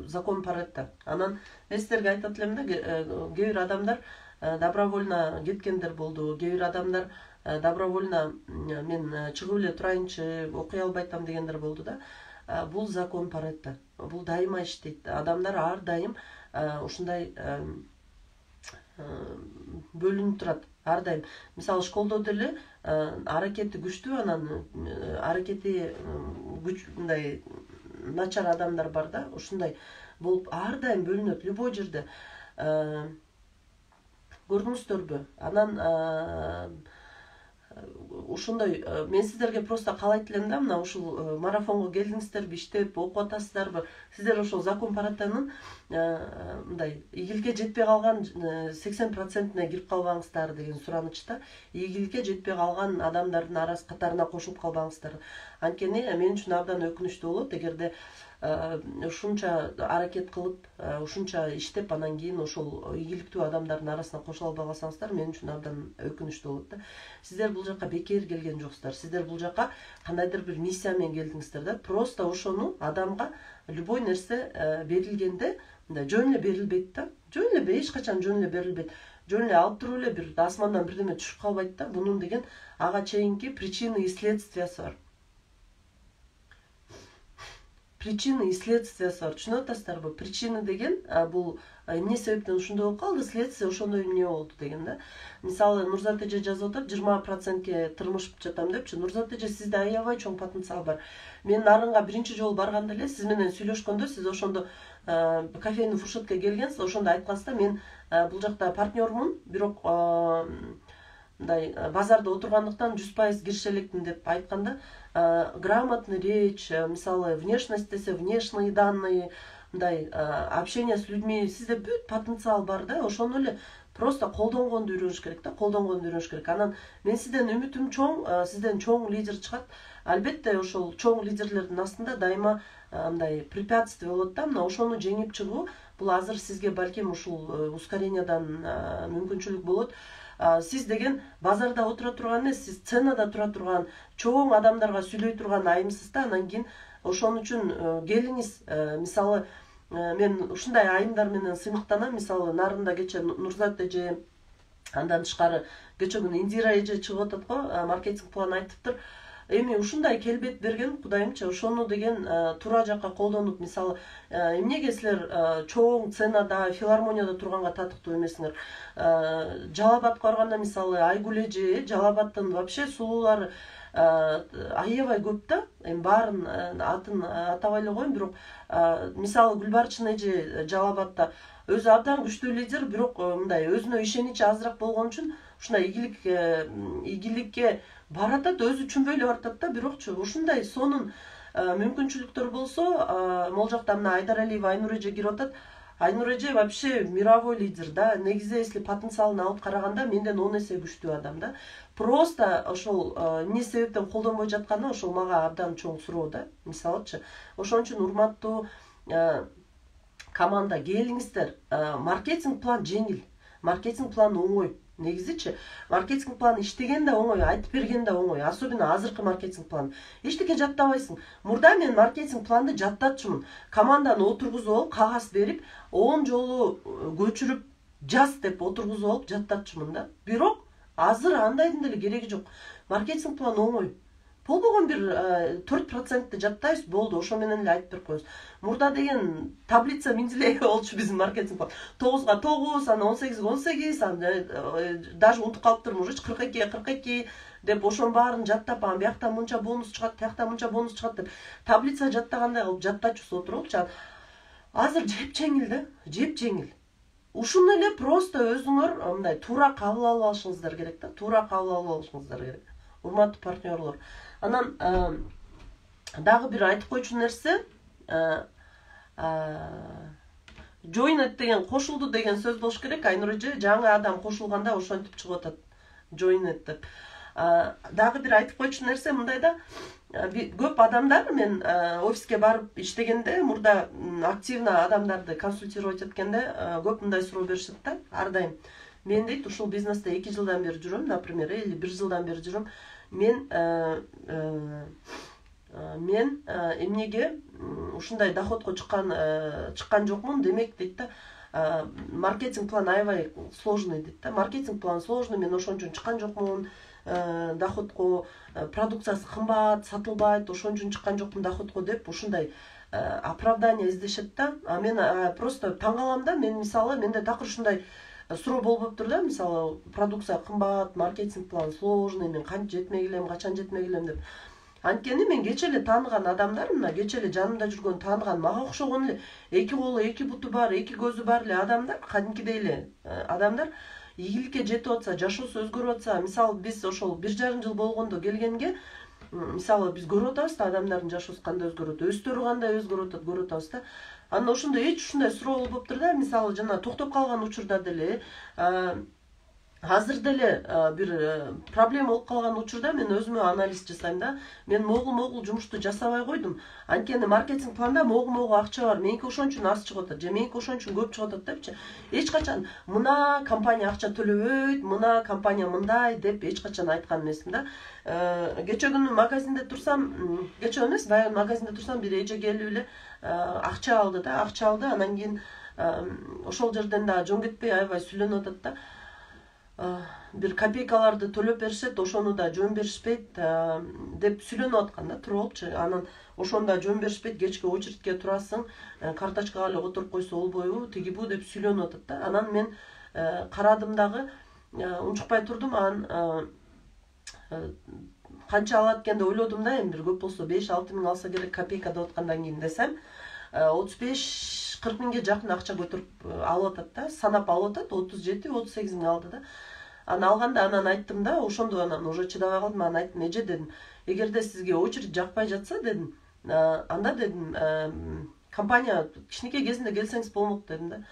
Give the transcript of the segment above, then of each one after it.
закон Паретто. Анан мен сиздерге айтат элем да, кээ бир адамдар добровольно кеткендер болду, кээ бир адамдар добровольно мен чыгып эле турайынчы, окуй албай атам дегендер болду да. Бул закон Паретто. Бул дайыма иштейт. Адамдар ар дайым ушундай бөлүнүп турат. Ар дайым. Мисалы школдо деле аракети күчтүү, анан аракети мындай начар адамдар бар да, ушундай болуп ар дайым бөлүнөт любой жерде. Көрдүңүздөрбү? Анан ушундай мен сиздерге просто каалайт элем да, мына ушул марафонго келдиңиздерби, иштеп окуп атасыздарбы? Сиздер ошол закон Пареттонун мындай ийгиликке жетпей калган 80%-не кирип калбаңыздар деген суранычта. Ийгиликке жетпей калган адамдардын катарына кошулуп калбаңыздар. Анткени мен үчүн абдан өкүнүчтүү болот эгерде ушунча аракет кылып, ушунча иштеп, анан кийин ошол ийгиликтүү адамдардын арасына кошула албай калсаңыздар, мен үчүн абдан өкүнүчтүү болот да. Сиздер бул жака бекер келген жоксуздар. Сиздер бул жака кандайдыр бир миссия менен келдиңиздер да. Просто ошону адамга любой нерсе берилгенде мындай жөн эле берилбейт да. Жөн эле эч качан жөн эле берилбейт. Жөн эле алып туруп эле бир асмандан бирдеме түшүп калбайт да. Бунун деген ага чейинки причины и следствиясы бар. Причины и следствиясы бар. Түшүнүп атасыздарбы? Причины деген бул эмне себептен ушундай болуп калды, следствие ошондой эмне болду деген да. Мисалы Нурзат эже жазып атат, 20%ке тырмышып жатам депчи. Нурзат эже, сизде аябай чоң потенциал бар. Мен нарынга биринчи жолу барганда эле сиз менен сүйлөшкөндө, сиз ошондо кофейный фуршетке келгенсиз, ошондо айткансыздар, мен бул жакта партнермун, бирок мындай базарда отургандыктан 100% киреше элекмин деп айтканда, грамотный речь, мисалы внешность десе, внешние данные, мындай общение с людьми, сизде бүт потенциал бар да, ошону эле просто колдонгонду үйрөнүш керек да, колдонгонду үйрөнүш керек. Анан мен сизден үмүтүм чоң, сизден чоң лидер чыгат. Албетте ошол чоң лидерлердин астында дайыма мындай препятствие болот да, мына ошону жеңип чыгуу, бул азыр сизге балким ушул ускорениядан мүмкүнчүлүк болот. Сиз деген базарда отура турган эмес, сиз сценада тура турган, чоң адамдарга сүйлөй турган айымсыз да. Анан кийин ошон үчүн келиңиз. Мисалы мен ушундай айымдар менен сыймыктанам. Мисалы нарында кече Нурзат эже, андан тышкары кече күнү Индира эже чыгып атат го, маркетинг план айтыптыр. Эми ушундай келбет берген Кудайымчы, ошону деген туура жакка колдонуп, мисалы эмнеге силер чоң сценада, филармонияда турганга татыктуу эмесиңер? Жалал Абадка барганда мисалы Айгүл эже, Жалал Абадтын вообще сулуулары аябай көп да. Эми баарын атын атабай эле коеюн, бирок мисалы Гүлбарчын эже Жалал Абадта өзү абдан күчтүү лидер, бирок мындай өзүнө ишеничи азыраак болгон үчүн ушундай ийгиликке баратат, өзү түшүнбөй эле баратат да. Бирокчу ушундай сонун мүмкүнчүлүктөр болсо, могул жакта мына Айдаралиева Айнур эже кирип атат. Айнур эже вообще мировой лидер да. Негизи если потенциалын алып караганда менден 10 эсе күчтүү адам да. Просто ошол эмне себептен колдонбой жатканы ошол мага абдан чоң суроо да. Мисалычы, ошон үчүн урматтуу команда, келиңиздер. Маркетинг план жеңил. Маркетинг план оңой. Негизичи маркетинг план иштеген да оңой, айтып берген да оңой, особенно азыркы маркетинг план. Эчтеке жаттабайсың. Мурда мен маркетинг планды жаттатчумун. Команданы отургузуп алып, кагаз берип, 10 жолу көчүрүп жаз деп отургузуп алып жаттатчумун да. Бирок азыр андайдын деле кереги жок. Маркетинг план оңой. Болбогон бир 4%-ти жаттайбыз, болду, ошо менен эле айтып берип коебуз. Мурда деген таблица Менделеева болчу биздин маркетинг план. 9-га 9, анан 18-ге 18, анан даже унутуп калыптырмын уже 42-ге 42 деп ошонун баарын жаттап, анан биякта мынча бонус чыгат, биякта мынча бонус чыгат деп таблица жаттагандай кылып жаттачубуз отуруп. Азыр жеп жеңил да, жеп жеңил. Ушуну эле просто өзүңөр мындай туура кабыл алып алышыңыздар керек да, туура кабыл алып алышыңыздар керек. Урматтуу партнерлор. Анан дагы бир айтып койчу нерсе, joined деген кошулду деген сөз болуш керек. Айнур эже, жаңы адам кошулганда ошентип чыгып атат. Joined деп. Дагы бир айтып койчу нерсе мындай да, көп адамдар мен офиске барып иштегенде, мурда активно адамдарды консультировать эткенде көп мындай суроо беришет да, ар дайым. Мен дейт, ушул бизнесте 2 жылдан бери жүрөм, например, или 1 жылдан бери жүрөм. Мен мен эмнеге ушундай доходко чыккан жокмун, демек дейт да, маркетинг план аябай сложный дейт да. Маркетинг план сложный, мен ошон үчүн чыккан жокмун, доходко, продукциясы кымбат, сатылбайт, ошон үчүн чыккан жокмун доходко деп ушундай оправдание издешет да. А мен просто таң калам да, мен мисалы менде такыр ушундай суроо болуп тур да, мисалы продукция кымбат, маркетинг план сложный, мен канча жетмей келем, качан жетмей келем деп. Анткени мен кече эле тааныган адамдар, мына кече эле жанымда жүргөн тааныган, мага окшогон эле эки колу, эки буту бар, эки көзү бар эле адамдар, кадимкидей эле адамдар ийгиликке жетип атса, жашоосу өзгөрүп атса, мисалы биз ошол 1,5 жыл болгондо келгенге, мисалы биз көрүп атабыз да адамдардын жашоосу кандай өзгөрөт, өздөрү кандай өзгөрүп атат көрүп атабыз да. Анда ошондо эч ушундай суроо болуптур да, мисалы жана токтоп калган учурда деле, азыр деле бир проблема болуп калган учурда мен өзүмө анализ жасайм да. Мен могул жумушту жасабай койдум. Анткени маркетинг планда могул акча бар. Меники ошон үчүн аз чыгып атат, же меники ошон үчүн көп чыгып атат депчи. Эч качан мына компания акча төлөбөйт, мына компания мындай деп эч качан айткан эмесмин да. Кече күнү магазинде турсам, кече эмес, баягы магазинде турсам бир эже келип эле акча алды да, акча алды. Анан кийин ошол жерден да жөн кетпей аябай сүйлөнүп атат да. Бир копейкаларды төлөп беришет, ошону да жөн беришпейт деп сүйлөнүп аткан да, туруп алчы. Анан ошону да жөн беришпейт, кечке очередке турасың, карточкага эле отуруп койсо болбойбу, тиги бу деп сүйлөнүп атат да. Анан мен карадым дагы, унчукпай турдум. Анан канча алат экен деп ойлодум да, эми бир көп болсо 5-6 миң алса керек копейка деп аткандан кийин десем, 35-40 миңге жакын акча көтөрүп алып атат да, санап алып атат, 37-38 миң алды да. Аны алганда анан айттым да, ошондо анан уже чыдабай калдым, анан айттым, эже дедим, эгерде сизге очередь жакпай жатса дедим, анда дедим, компания кичинекей кезинде келсеңиз болмок дедим да.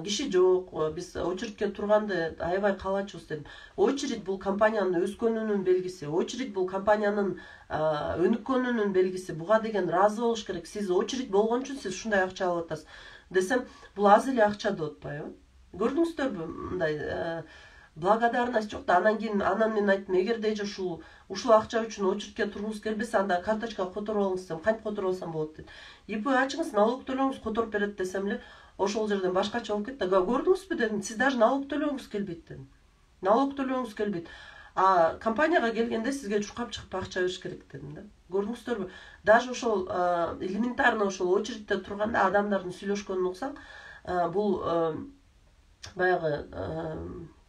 Киши жок, биз очередке турганды аябай каалачубуз дедим. Очередь бул компаниянын өскөнүнүн белгиси, очередь бул компаниянын өнүккөнүнүн белгиси. Буга деген ыраазы болуш керек. Сиз очередь болгон үчүн сиз ушундай акча алып атасыз. Десем, бул аз эле акча деп атпайбы? Көрдүңүздөрбү, мындай благодарность жок да. Анан мен айттым, эгерде эже ушул акча үчүн очередке тургуңуз келбесе, анда карточкага которуп алыңыз десем, кантип которуп алсам болот дейт. ИП ачыңыз, налог төлөңүз, которуп берет десем эле, ошол жерден башкача болуп кетти. Көрдүңүзбү дедим, сиз даже налог төлөңүз келбейт дедим. Налог төлөңүз келбейт. А компанияга келгенде сизге чуркап чыгып акча бериш керек дедим да. Көрдүңүздөрбү? Даже ошол элементарно ошол очередте турганда адамдардын сүйлөшкөнүн уксаң, бул баягы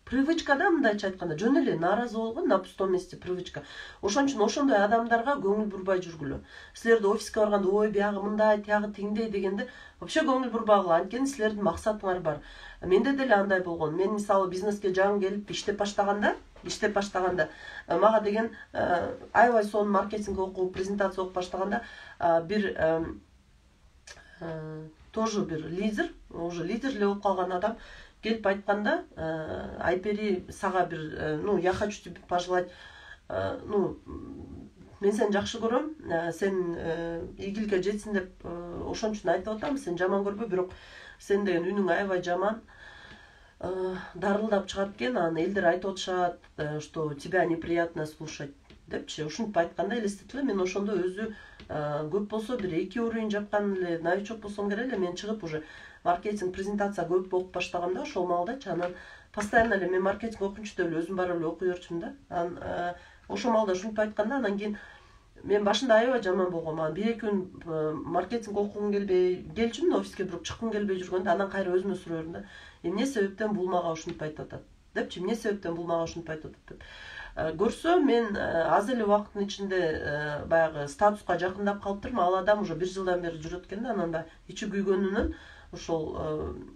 привычка да, мындайча айтканда, жөн эле нааразы болгон, на пустом месте привычка. Ошон үчүн ошондой адамдарга көңүл бурбай жүргүлө. Силерди офиске барганда, ой, биягы мындай, тиягы тиңдей дегенде, вообще көңүл бурбагыла. Анткени силердин максатыңар бар. Менде деле андай болгон. Мен мисалы бизнеске жаңы келип иштеп баштаганда, мага деген аябай сонун маркетинг окуп, презентация окуп баштаганда бир тоже бир лидер, уже лидер эле болуп калган адам келип айтканда, Айпери, сага бир, я хочу тебе пожелать, мен сени жакшы көрөм, сен ийгиликке жетсин деп ошон үчүн айтып атам, сен жаман көрбө, бирок сен деген үнүң аябай жаман, дарылдап чыгат экен, анан элдер айтып атышат, что тебя неприятно слушать депчи. Ушинтип айтканда элестетип эле, мен ошондо өзү көп болсо бир 2 уровень жапкан эле новичок болсом керек эле, мен чыгып уже маркетинг презентация көп болуп баштаганда ошол маалдачы, анан постоянно эле мен маркетинг окуйчу деп эле өзүм барып эле окуй берчүмүн да. Анан ошол маалда ушинтип айтканда, анан кийин мен башында аябай жаман болгом. Анан 1-2 күн маркетинг окугум келбей, келчүмүн офиске, бирок чыккым келбей жүргөндө, анан кайра өзүмө суроо бердим да. Эмне себептен бул мага ушинтип айтып атат депчи, эмне себептен бул мага ушинтип айтып атат деп. Көрсө, мен аз эле убакыттын ичинде баягы статуска жакындап калыптырмын. Ал адам уже 1 жылдан бери жүрөт экен да, анан да ичи күйгөнүнөн ошол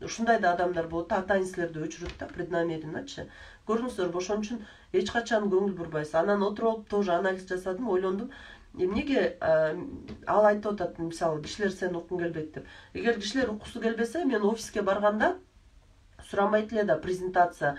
ушундай да адамдар болот да, атайын силерди өчүрөт да, преднамеренночи. Көрдүңүздөрбү, ошон үчүн эч качан көңүл бурбайсыз. Анан отуруп тоже анализ жасадым, ойлондум. Эмнеге ал айтып атат, мисалы, кишилер сени уккуң келбейт деп. Эгер кишилер уккусу келбесе, мен офиске барганда сурамайт эле да презентация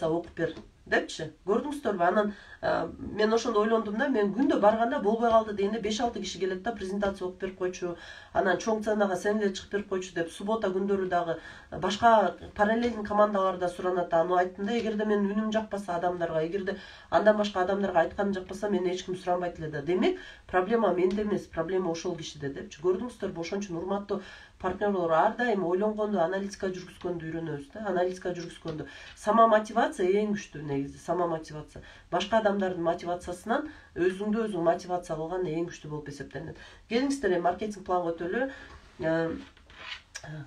окуп бер депчи. Көрдүңүздөрбү? Анан мен ошондо ойлондум да, мен күндө барганда болбой калды дегенде 5-6 киши келет да, презентация окуп берип койчу, анан чоң сценага сен эле чыгып берип койчу деп, суббота күндөрү дагы башка параллельный командаларда суранат. Аны айттым да, эгерде менин үнүм жакпаса адамдарга, эгерде андан башка адамдарга айтканым жакпаса, мени эч ким суранбайт эле да. Демек, проблема менде эмес, проблема ошол кишиде депчи. Көрдүңүздөрбү, ошон үчүн урматтуу партнерлор, ар дайым ойлонгондо, аналитика жүргүзгөндү үйрөнөбүз да. Аналитика жүргүзгөндө самомотивация эң күчтүү негизи, самомотивация. Башка адамдардын мотивациясынан өзүңдү өзүң мотивация кылган эң күчтүү болуп эсептелет. Келиңиздер, маркетинг планга өтөлү.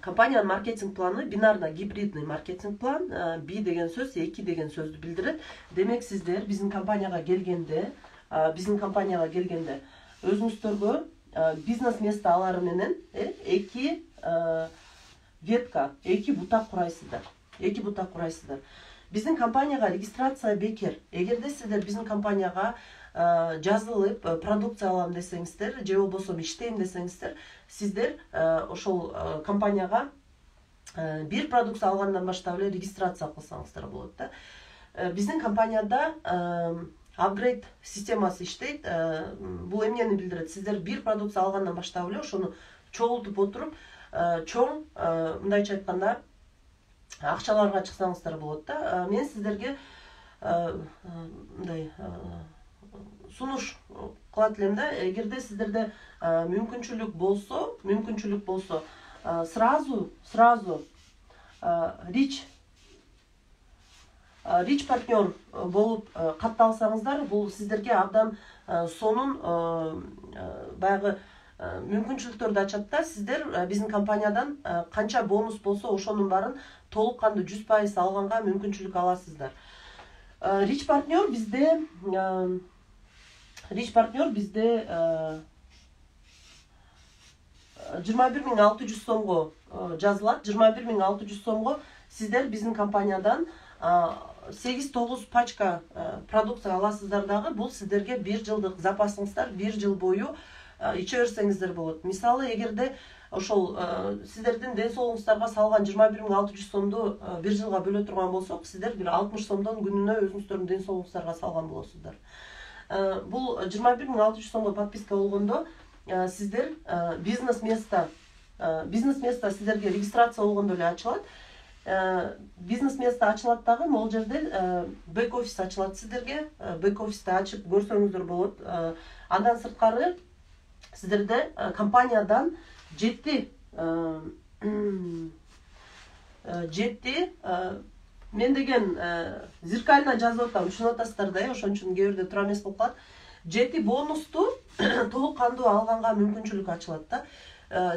Компаниянын маркетинг планы бинарно гибридный маркетинг план. Би деген сөз 2 деген сөздү билдирет. Демек, сиздер биздин компанияга келгенде, өзүңүздөргө бизнес месталары менен 2 ветка, 2 бутак курайсыздар. 2 бутак курайсыздар. Биздин компанияга регистрация бекер. Эгерде сиздер биздин компанияга жазылып продукция алам десеңиздер, же болбосо иштейм десеңиздер, сиздер ошол компанияга бир продукция алгандан баштап эле регистрация кылсаңыздар болот да. Биздин компанияда апгрейд системасы иштейт. Бул эмнени билдирет? Сиздер бир продукция алгандан баштап эле ошону чогултуп отуруп, чоң, мындайча айтканда, акчаларга чыксаңыздар болот да. Мен сиздерге мындай сунуш кылат элем да. Эгерде сиздерде мүмкүнчүлүк болсо, сразу рич партнер болуп катталсаңыздар, бул сиздерге абдан сонун баягы мүмкүнчүлүктөрдү ачат да. Сиздер биздин компаниядан канча бонус болсо, ошонун баарын толук кандуу 100% алганга мүмкүнчүлүк аласыздар. Рич партнер бизде 21.600 сомго жазылат. 21.600 сомго сиздер биздин компаниядан 8-9 пачка продукция аласыздар дагы. Бул сиздерге 1 жылдык запасыңыздар, 1 жыл бою иче берсеңиздер болот. Мисалы, эгерде ошол сиздердин ден соолугуңуздарга салган 21.600 сомду 1 жылга бөлө турган болсок, сиздер бир 60 сомдон күнүнө өзүңүздөрдүн ден соолугуңуздарга салган болосуздар. Бул 21.600 сомго подписка болгондо сиздер бизнес место сиздерге регистрация болгондо эле ачылат. Бизнес место ачылат дагы, могул жерде бек офис ачылат сиздерге. Бек офисти ачып көрсөңүздөр болот. Андан сырткары сиздерде компаниядан жети мен деген зеркально жазып атам, түшүнүп атасыздар да, ошон үчүн кээ бирде туура эмес болуп калат. 7 бонусту толук кандуу алганга мүмкүнчүлүк ачылат да.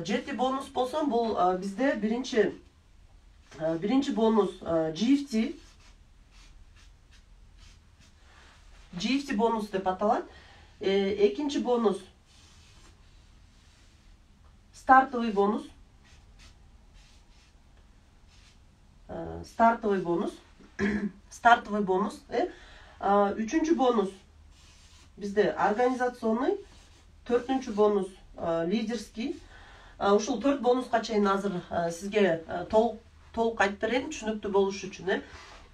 7 бонус болсо, бул бизде биринчи бонус GFT бонус деп аталат. Экинчи бонус стартовый бонус. Үчүнчү бонус бизде организационный, 4-чү бонус лидерский. Ушул 4 бонуска чейин азыр сизге толук айтып берейин, түшүнүктүү болуш үчүн.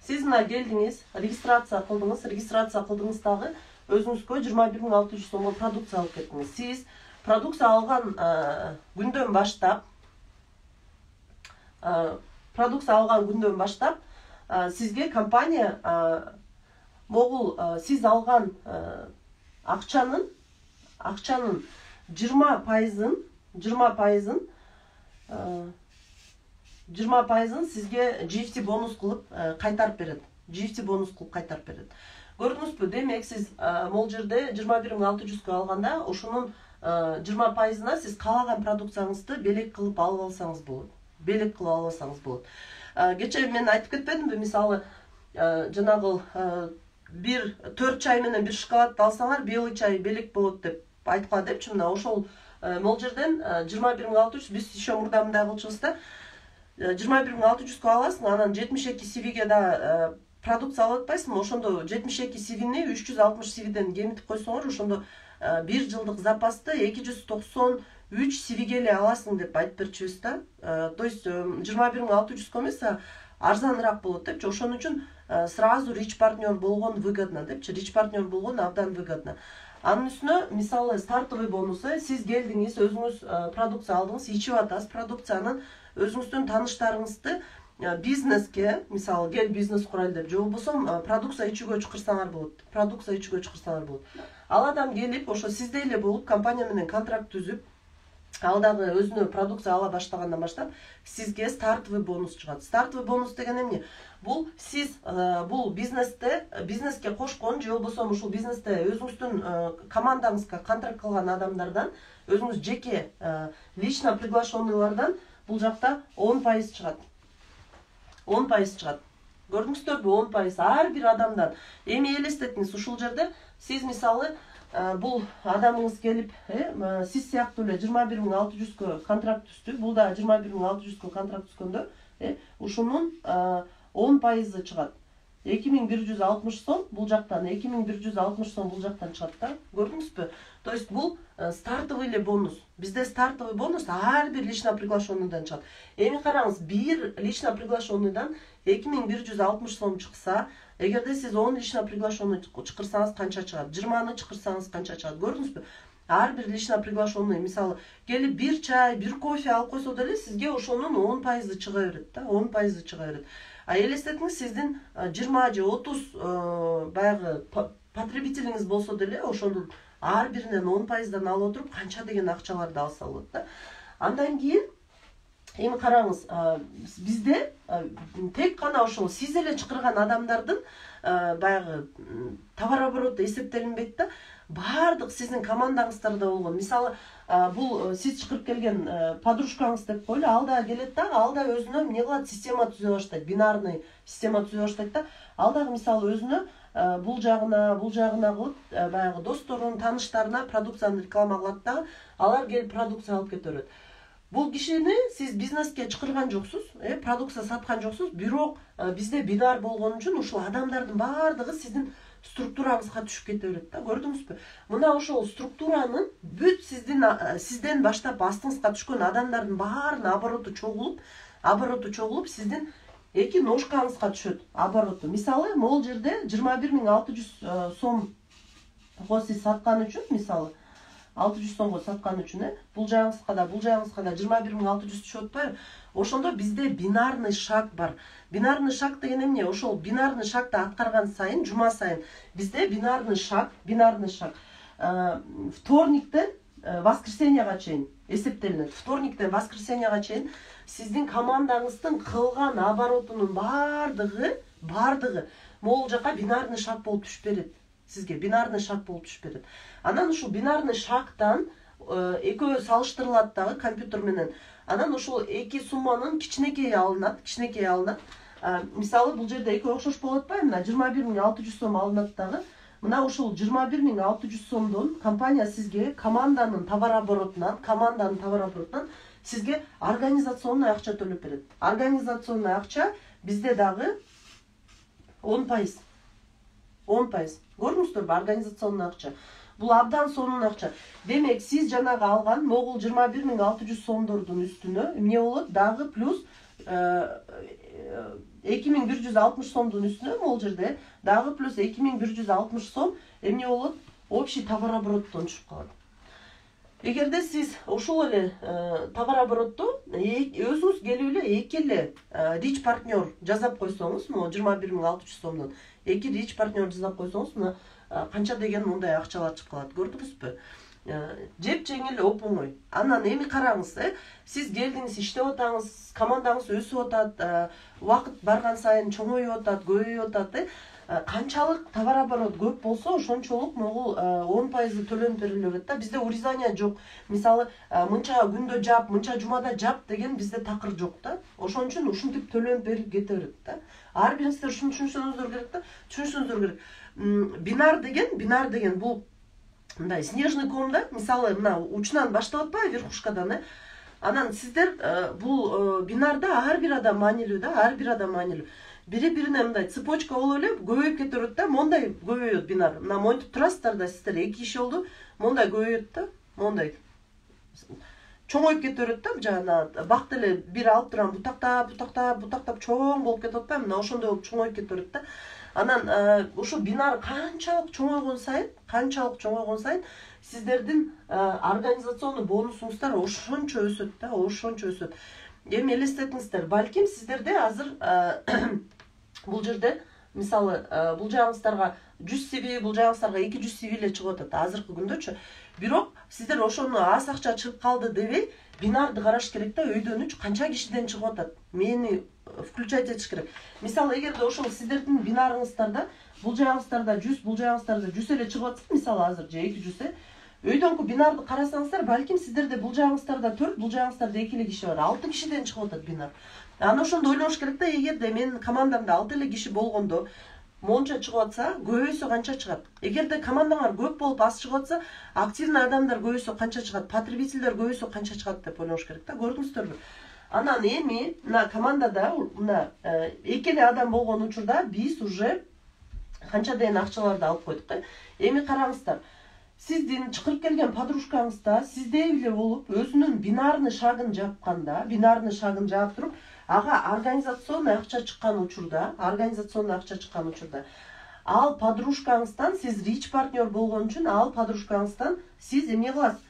Сиз мына келдиңиз, регистрация кылдыңыз дагы, өзүңүзгө 21.600 сомго продукция алып кеттиңиз. Сиз продукция алган күндөн баштап, сизге компания могул сиз алган акчанын 20%-ын сизге GFT бонус кылып кайтарып берет. Көрдүңүзбү? Демек, сиз могул жерде 21.600 алганда, ошонун 20%-ына сиз каалаган продукцияңызды белек кылып алып алсаңыз болот. Кечээ мен айтып кетпедимби? Мисалы, жанагы 4 чай менен 1 шоколадты алсаңар, белый чай белек болот деп айткыла депчи. Мына ошол могул жерден 21.600 биз еще мурда мындай кылчубуз да. 21.600 аласың, анан 72 CV-ге да продукция алып атпайсыңбы? Ошондо 72 CV-ни 360 CV-ден кемитип койсоңор, ошондо 1 жылдык запасты 293 CV-ге эле аласың деп айтып берчүбүз да. То есть 21.600 эмес, арзаныраак болот депчи. Ошон үчүн сразу рич партнер болгон выгодно депчи, рич партнер болгон абдан выгодно. Анын үстүнө мисалы стартовый бонусу, сиз келдиңиз, өзүңүз продукция алдыңыз, ичип атасыз, продукциянын өзүңүздүн тааныштарыңызды бизнеске, мисалы кел бизнес курайлы деп, же болбосо продукция ичүүгө чакырсаңар болот. Продукция ичүүгө чакырсаңар болот. Ал адам келип, ошо сизде эле болуп, компания менен контракт түзүп, ал дагы өзүнө продукция ала баштагандан баштап, сизге стартовый бонус чыгат. Стартовый бонус деген эмне? Бул сиз бул бизнеске кошкон, же болбосо ушул бизнесте өзүңүздүн командаңызга контракт кылган адамдардан, өзүңүз жеке лично приглашенныйлардан бул жакта 10% чыгат. 10% чыгат. Көрдүңүздөрбү, 10% ар бир адамдан. Эми элестетиңиз, ушул жерде сиз мисалы бул адамыңыз келип, сиз сыяктуу эле 21600 контракт түздү. Бул да 21600 контракт түзгөндө, ушунун 10% чыгат. 2160 сом бул жактан, 2160 сом бул жактан чыгат да. Көрдүңүзбү? То есть бул стартовый эле бонус. Бизде стартовый бонус ар бир лично приглашенныйдан чыгат. Эми караңыз, бир лично приглашенныйдан 2160 сом чыкса, эгерде сиз 10 лично приглашенный чакырсаңыз канча чыгат? 20-ны чакырсаңыз канча чыгат? Көрдүңүзбү? Ар бир лично приглашенный, мисалы, келип бир чай, бир кофе алып койсо деле сизге ошонун 10% чыга берет да, 10% чыга берет. А элестетиңиз, сиздин 20 же 30 баягы потребителиңиз болсо деле, ошонун ар биринен 10%дан алып отуруп канча деген акчаларды алса болот да. Андан кийин эми караңыз, бизде тек гана ошол сиз эле чакырган адамдардын баягы товарообороту эсептелинбейт да. Бардык сиздин командаңыздарда болгон, мисалы, бул сиз чакырып келген подружкаңыз деп коелу, ал да келет да, ал да өзүнө эмне кылат, система түзө баштайт, бинарный система түзө баштайт да. Ал дагы мисалы өзүнө бул жагына кылып, баягы досторун, тааныштарына продукцияны реклама кылат да, алар келип продукция алып кете берет. Бул кишини сиз бизнеске чакырган жоксуз, продукция саткан жоксуз, бирок бизде бинар болгон үчүн ушул адамдардын бардыгы сиздин структураңызга түшүп кете берет да. Көрдүңүзбү? Мына ошол структуранын бүт сизден баштап астыңызга түшкөн адамдардын баарынын обороту чогулуп, сиздин эки ножкаңызга түшөт обороту. Мисалы, могул жерде 21600 сомго сиз саткан үчүн, мисалы, 600 сомго саткан үчүн, бул жагыңызга да 21600 түшүп атпайбы? Ошондо бизде бинарный шаг бар. Бинарный шаг деген эмне? Ошол бинарный шагды аткарган сайын, жума сайын бизде бинарный шаг вторниктен воскресеньяга чейин эсептелинет. Вторниктен воскресеньяга чейин сиздин командаңыздын кылган оборотунун бардыгы могул жака бинарный шаг болуп түшүп берет. Сизге бинарный шаг болуп түшүп берет. Анан ушул бинарный шагдан экөө салыштырылат дагы компьютер менен. Анан ошол эки сумманын кичинекейи алынат. Мисалы, бул жерде экөө окшош болуп атпайбы? Мына 21600 сом алынат дагы. Мына ушул 21600 сомдон компания сизге команданын товарооборотунан сизге организационный акча төлөп берет. Организационный акча бизде дагы 10%. Көрдүңүздөрбү, организационный акча. Бул абдан сонун акча. Демек, сиз жанагы алган могул 21600 сомдордун үстүнө эмне болот? Дагы плюс 2160 сомдун үстүнө могул жерде дагы плюс 2160 сом эмне болот? Общий товарообороттон түшүп калат. Эгерде сиз ошол эле товарооборотто өзүңүз келип эле эки эле рич партнер жасап койсоңуз, могу 21600 сомдон эки рич партнер жасап койсоңуз, мына канча деген мындай акчалар чыгып калат. Көрдүңүзбү? Жеп жеңил, оп-оңой. Анан эми караңыз, сиз келдиңиз, иштеп атаңыз, командаңыз өсүп атат, убакыт барган сайын чоңоюп атат, көбөйүп атат. Канчалык товарооборот көп болсо, ошончолук могул 10% төлөнүп бериле берет да. Бизде урезание жок. Мисалы, мынча күндө жап, мынча жумада жап деген бизде такыр жок да. Ошон үчүн ушинтип төлөнүп берип кете берет да. Ар бириңиздер ушуну түшүнүшүңүздөр керек да. Түшүнүшүңүздөр керек. Бинар деген бул мындай снежный ком да. Мисалы, мына учунан баштап атпайбы, верхушкадан, Анан сиздер бул бинарда ар бир адам маанилүү да, ар бир адам маанилүү. Бири-бирине мындай цепочка болуп эле көбөйүп кете берет да, мондай көбөйөт бинар. Мына монтип турасыздар да, сиздер эки киши болду, мондай көбөйөт да, мондай. чоңоюп кете берет да, жана бак деле бир алып турам бутактап чоң болуп кетип атпайбы, мына ошондой болуп чоңоюп кете берет да. Анан ушу бинар канчалык чоңойгон сайын сиздердин организационный бонусуңуздар ошончо өсөт да, ошончо өсөт. Эми элестетиңиздер, балким сиздерде азыр бул жерде мисалы бул жагыңыздарга 100 CV, бул жагыңыздарга 200 CV эле чыгып атат азыркы күндөчү. Бирок сиздер ошону аз акча чыгып калды дебей, бинарды караш керек да, өйдөнүч канча кишиден чыгып атат. Мени включать этиш керек. Мисалы, эгерде ошол сиздердин бинарыңыздарда бул жагыңыздарда 100, бул жагыңыздарда 100 эле чыгып атса, мисалы азыр же 200, өйдөнкү бинарды карасаңыздар, балким сиздерде бул жагыңыздарда 4, бул жагыңыздарда 2 эле киши бар. 6 кишиден чыгып атат бинар. Аны ошондо ойлош керек да, эгерде менин командамда 6 эле киши болгондо монча чыгып атса, көбөйсө канча чыгат? Эгерде командаңар көп болуп аз чыгып атса, активный адамдар көбөйсө канча чыгат? Потребительдер көбөйсө канча чыгат деп ойлош керек да. Көрдүңүздөрбү? Анан эми мына командада мына 2 эле адам болгон учурда биз уже канча деген акчаларды алып койдук да. Эми караңыздар. Сиздин чакырып келген подружкаңызда сиздей эле болуп, өзүнүн бинарный шагын жапканда, бинарный шагын жаап туруп, ага организационный акча чыккан учурда, ал подружкаңыздан сиз рич партнер болгон үчүн ал подружкаңыздан сиз эмне кыласыз?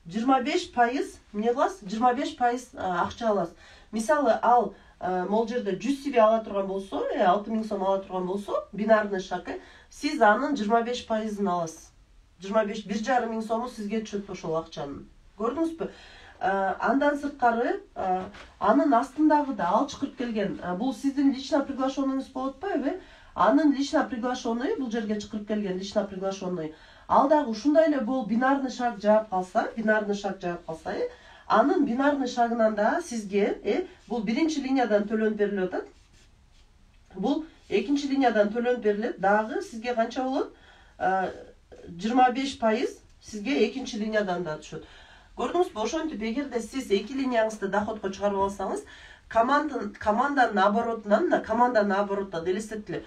25% эмне кыласыз? 25% акча аласыз. Мисалы, ал могул жерде 100 CV ала турган болсо, 6000 сом ала турган болсо, бинарный шаг, сиз анын 25%-ын аласыз. 1,5 миң сому сизге түшөт ошол акчанын. Көрдүңүзбү? Андан сырткары, анын астындагы да ал чакырып келген, бул сиздин лично приглашенныйыңыз болуп атпайбы? Анын лично приглашенный, бул жерге чакырып келген лично приглашенный, ал дагы ушундай эле бул бинарный шаг жаап калса, анын бинарный шагынан да сизге бул биринчи линиядан төлөнүп берилип атат. Бул экинчи линиядан төлөнүп берилет, дагы сизге канча болот? 25% сизге экинчи линиядан да түшөт. Көрдүңүзбү? Ошентип эгерде сиз эки линияңызды доходко чыгарып алсаңыз, команданын оборотунан, команданын обороту элестетиле.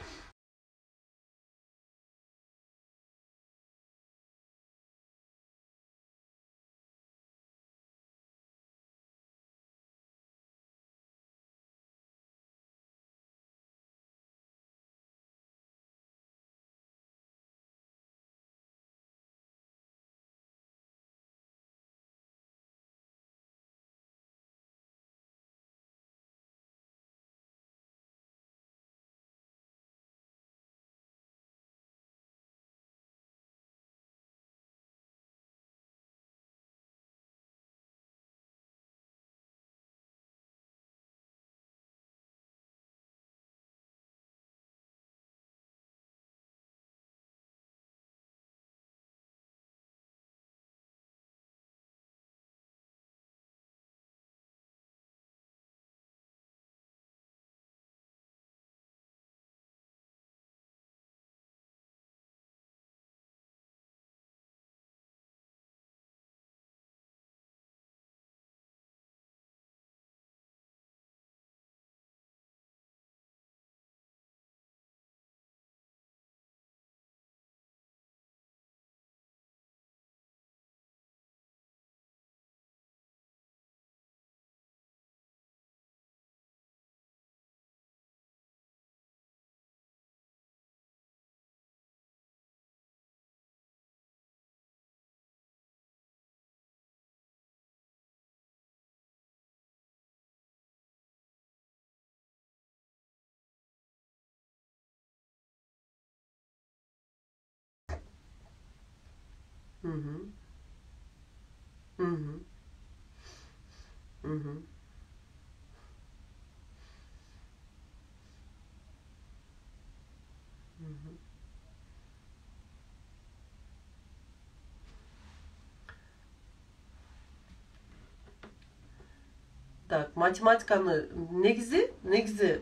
Так, математиканы негизи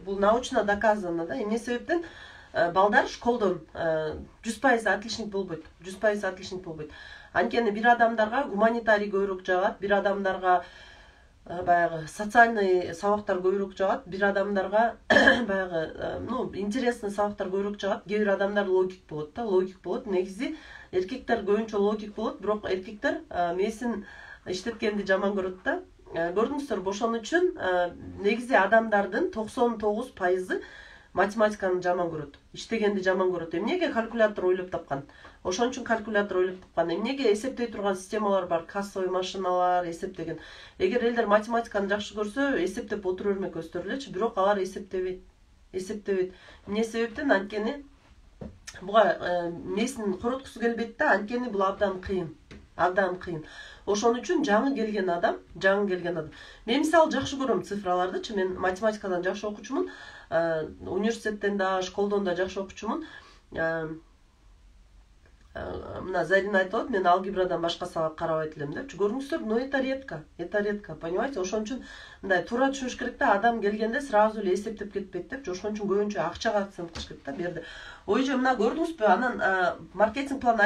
бул научно доказано да. Эмне себептен балдар школдон 100% отличник болбойт. 100% отличник болбойт. Анткени бир адамдарга гуманитарий көбүрөөк жагат, бир адамдарга баягы социальный сабактар көбүрөөк жагат, бир адамдарга баягы интересный сабактар көбүрөөк жагат. Кээ бир адамдар логик болот да, логик болот. Негизи эркектер көбүнчө логик болот, бирок эркектер мээсин иштеткенди жаман көрөт да. Көрдүңүздөр, ошон үчүн негизи адамдардын 99% математиканы жаман көрөт, иштегенди жаман көрөт. Эмнеге калькулятор ойлоп тапкан? Ошон үчүн калькулятор ойлоп тапкан. Эмнеге эсептей турган системалар бар, кассовый машиналар, эсептеген. Эгер элдер математиканы жакшы көрсө, эсептеп отура бермек өздөрү элечи, бирок алар эсептебейт. Эмне себептен? Анткени буга мээсин короткусу келбейт да, анткени бул абдан кыйын. Ошон үчүн жаңы келген адам. Мен мисалы жакшы көрөм цифралардычы, мен математикадан жакшы окуучумун, университеттен да, школдон да жакшы окуучумун. Мына Зарина айтып, мен алгебрадан башка сабак карабайт элем депчи. Көрдүңүздөр, но это редко, понимаете? Ошон үчүн мындай туура түшүнүш керек да, адам келгенде сразу эле эсептеп кетпейт депчи. Ошон үчүн көбүнчө акчага акцент кылыш керек да бу жерде. Ой же, мына көрдүңүзбү, анан маркетинг план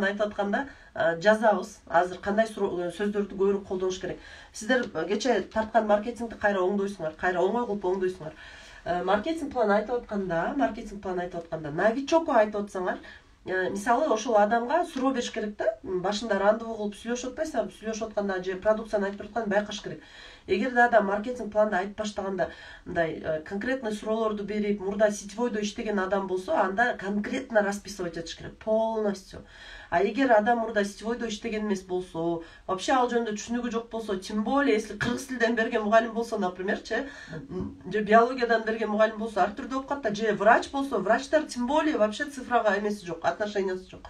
айтып атканда жазабыз. Азыр кандай сөздөрдү көбүрөөк колдонуш керек. Сиздер кече тарткан маркетингди кайра оңдойсуңар, кайра оңой кылып оңдойсуңар. Маркетинг план айтып атканда, новичокко айтып атсаңар, мисалы ошол адамга суроо бериш керек да. Башында рандеву кылып сүйлөшүп атпайсыңарбы, сүйлөшүп атканда же продукцияны айтып атканда байкаш керек. Эгерде адам маркетинг планды айтып баштаганда мындай конкретный суроолорду берип, мурда сетевойдо иштеген адам болсо, анда конкретно расписывать этиш керек, полностью. А эгер адам мурда сетевойдо иштеген эмес болсо, вообще ал жөнүндө түшүнүгү жок болсо, тем более если кыргыз тилден берген мугалим болсо, например, же биологиядан берген мугалим болсо, ар түрдүү окуп катта, же врач болсо, врачтар тем более вообще цифрага эмеси жок, отношениясы жок.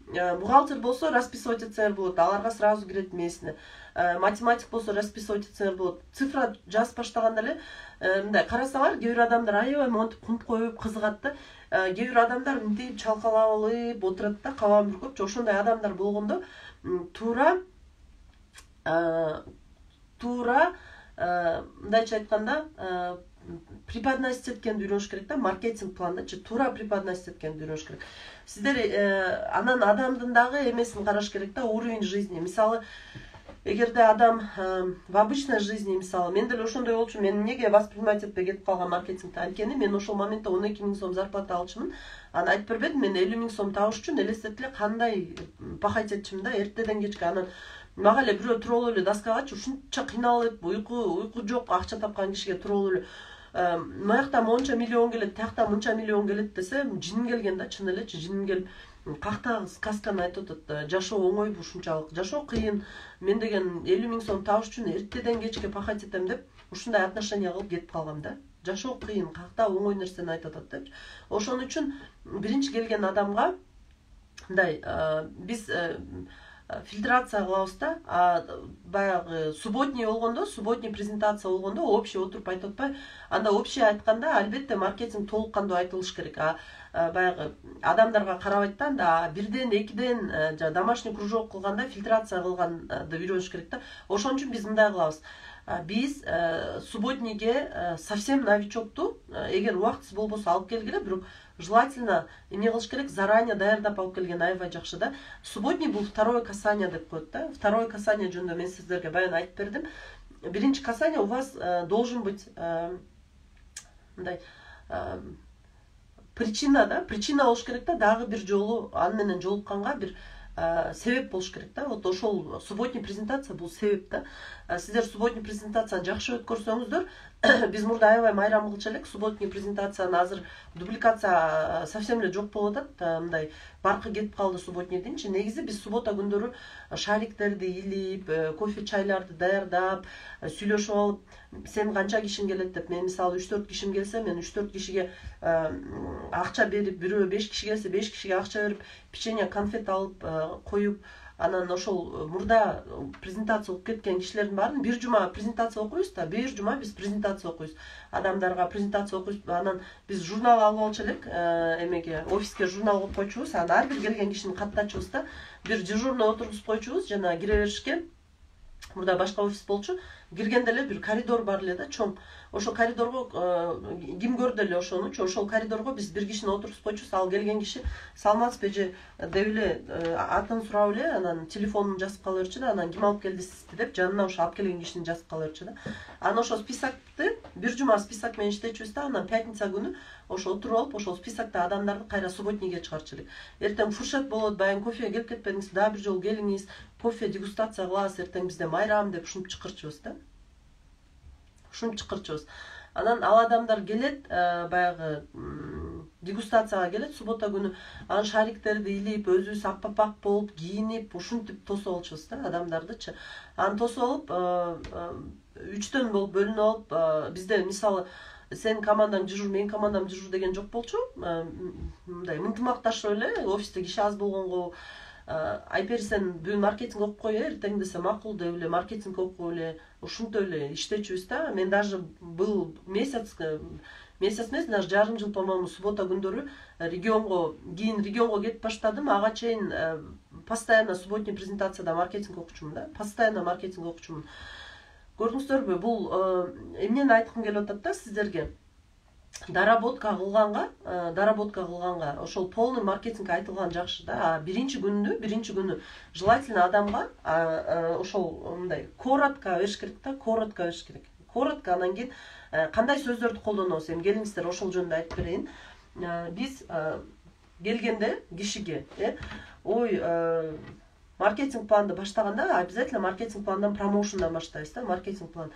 Бухгалтер болсо расписывать этсеңер болот, аларга сразу кирет мээсине. Математик болсо расписывать этсеңер болот. Цифра жазып баштаганда эле мындай карасаңар, кээ бир адамдар аябай монтип кумуп коюп кызыгат да. Кээ бир адамдар мынтип чалкалап алып отурат да, кабан бүркөпчү. Ошондой адамдар болгондо туура мындайча айтканда преподносить эткенди үйрөнүш керек да, маркетинг пландачы туура преподносить эткенди үйрөнүш керек. Сиздер анан адамдын дагы эмесин караш керек да, уровень жизни. Мисалы, эгерде адам в обычной жизни, мисалы, мен деле ошондой болчу, мен эмнеге воспринимать этпей кетип калган маркетингде, анткени мен ошол моментте 12 000 сом зарплата алчумун. Аны айтып бербедим, мен 50 000 сом табыш үчүн элестетип эле кандай пахать этчимин да, эртеден кечке. Анан мага эле бирөө туруп эле доскагачы ушунча кыйналып, уйку жок, акча тапкан кишиге туруп эле мыякта монча миллион келет, тиякта мынча миллион келет десе, жиним келген да, чын элечи, жиним келип, какта сказканы айтып атат, жашоо оңойбу ушунчалык, жашоо кыйын, мен деген 50 000 сом табыш үчүн эртеден кечке пахать этем деп, ушундай отношение кылып кетип калгам да. Жашоо кыйын, какта оңой нерсени айтып атат деп. Ошон үчүн биринчи келген адамга мындай биз фильтрация кылабыз да, баягы субботний болгондо, субботний презентация болгондо общий отуруп айтып атпай, анда общий айтканда албетте маркетинг толук кандуу айтылыш керек. Баягы адамдарга карабайт да, анда бирден, экиден домашний кружок кылганда фильтрация кылганды үйрөнүш керек да. Ошон үчүн биз мындай кылабыз. Биз субботнийге совсем новичокту, эгер убактысы болбосо алып келгиле, бирок желательно эмне кылыш керек, заранее даярдап алып келген аябай жакшы да. Субботний бул второе касание деп коет да. Второе касание жөнүндө мен сиздерге баягы айтып бердим. Биринчи касание у вас должен быть мындай причина да, причина болуш керек да, дагы бир жолу аны менен жолукканга бир себеп болуш керек да. Вот ошол субботний презентация бул себеп да. Сиздер субботний презентацияны жакшы өткөрсөңүздөр, биз мурда аябай майрам кылчу элек, субботний презентацияны азыр дубликация совсем эле жок болуп атат, мындай баркы кетип калды субботнийдинчи. Негизи биз суббота күндөрү шариктерди илип, кофе чайларды даярдап, сүйлөшүп алып, сен канча кишиң келет деп, мен мисалы 3-4 кишим келсе, мен 3-4 кишиге акча берип, бирөө 5 киши келсе 5 кишиге акча берип, печенье, конфет алып коюп, анан ошол мурда презентация окуп кеткен кишилердин баарын бир жума презентация окуйбуз да, бир жума биз презентация окуйбуз. Адамдарга презентация окуйбуз, анан биз журнал алып алчу элек, эмеге, офиске журнал коюп койчубуз, анан ар бир келген кишини каттачубуз да, бир дежурный отургузуп койчубуз, жана кире беришке. Мурда башка офис болчу. Киргенде эле бир коридор бар эле да, чоң. Ошол коридорго ким көрдү эле ошонучу, ошол коридорго биз бир кишини отургузуп койчубуз. Ал келген киши саламатсызбы же деп эле атын сурап эле, анан телефонун жазып кала берчү да, анан ким алып келди сизди деп жанына ошо алып келген кишини жазып кала берчү да. Анан ошол списокты бир жума список менен иштечүбүз да, анан пятница күнү ошо отуруп алып, ошол списокто адамдарды кайра субботнийге чыгарчу элек. Эртең фуршет болот, баягы кофеге келип кетпедиңиз, дагы бир жолу келиңиз, кофе дегустация кылабыз, эртең бизде майрам деп ушинтип чакырчубуз да. Ушинтип чакырчубуз. Анан ал адамдар келет, баягы дегустацияга келет суббота күнү. Анан шариктерди илип, өзүбүз аппак болуп, кийинип, ушинтип тосуп алчубуз да адамдардычы. Анан тосуп алып, үчтөн болуп бөлүнүп алып, бизде мисалы сен командаң жүрүр, мен командам жүрүр деген жок болчу. Мындай ынтымакташып эле, офисте киши аз болгонго Айпери сен бүгүн маркетинг окуп кой, эртең десе макул деп эле маркетинг окуп эле ушинтип эле иштечүбүз да. Мен даже бул месяц эмес, даже жарым жыл по-моему суббота күндөрү регионго кетип баштадым. Ага чейин постоянно субботний презентацияда маркетинг окучумун да. Постоянно маркетинг окучумун. Көрдүңүздөрбү, бул эмнени айткым келип атат да сиздерге. Доработка кылганга ошол полный маркетинг айтылган жакшы да. Биринчи күнү желательно адамга ошол мындай коротко бериш керек да, коротко бериш керек. Коротко, анан кийин кандай сөздөрдү колдонобуз, эми келиңиздер ошол жөнүндө айтып берейин. Биз келгенде кишиге, ой, маркетинг планды баштаганда обязательно маркетинг пландан промоушндан баштайбыз да, маркетинг план.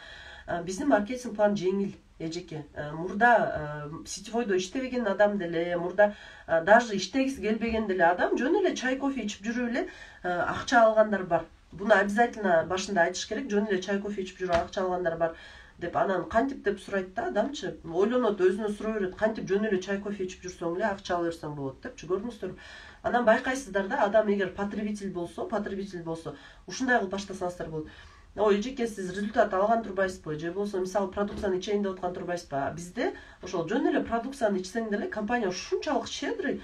Биздин маркетинг план жеңил, эжеке. Мурда сетевойдо иштебеген адам деле, мурда даже иштегиси келбеген деле адам жөн эле чай кофе ичип жүрүп эле акча алгандар бар. Буну обязательно башында айтыш керек, жөн эле чай кофе ичип жүрүп акча алгандар бар деп. Анан кантип деп сурайт да адамчы, ойлонот, өзүнө сурай берет, кантип жөн эле чай кофе ичип жүрсөң эле акча ала берсең болот депчи, көрдүңүздөрбү? Анан байкайсыздар да, адам эгер потребитель болсо, ушундай кылып баштасаңыздар болот. Ой, эжеке, сиз результат алган турбайсызбы, же болбосо мисалы продукцияны ичейин деп аткан турбайсызбы? Бизде ошол жөн эле продукцияны ичсең деле компания ушунчалык щедрый,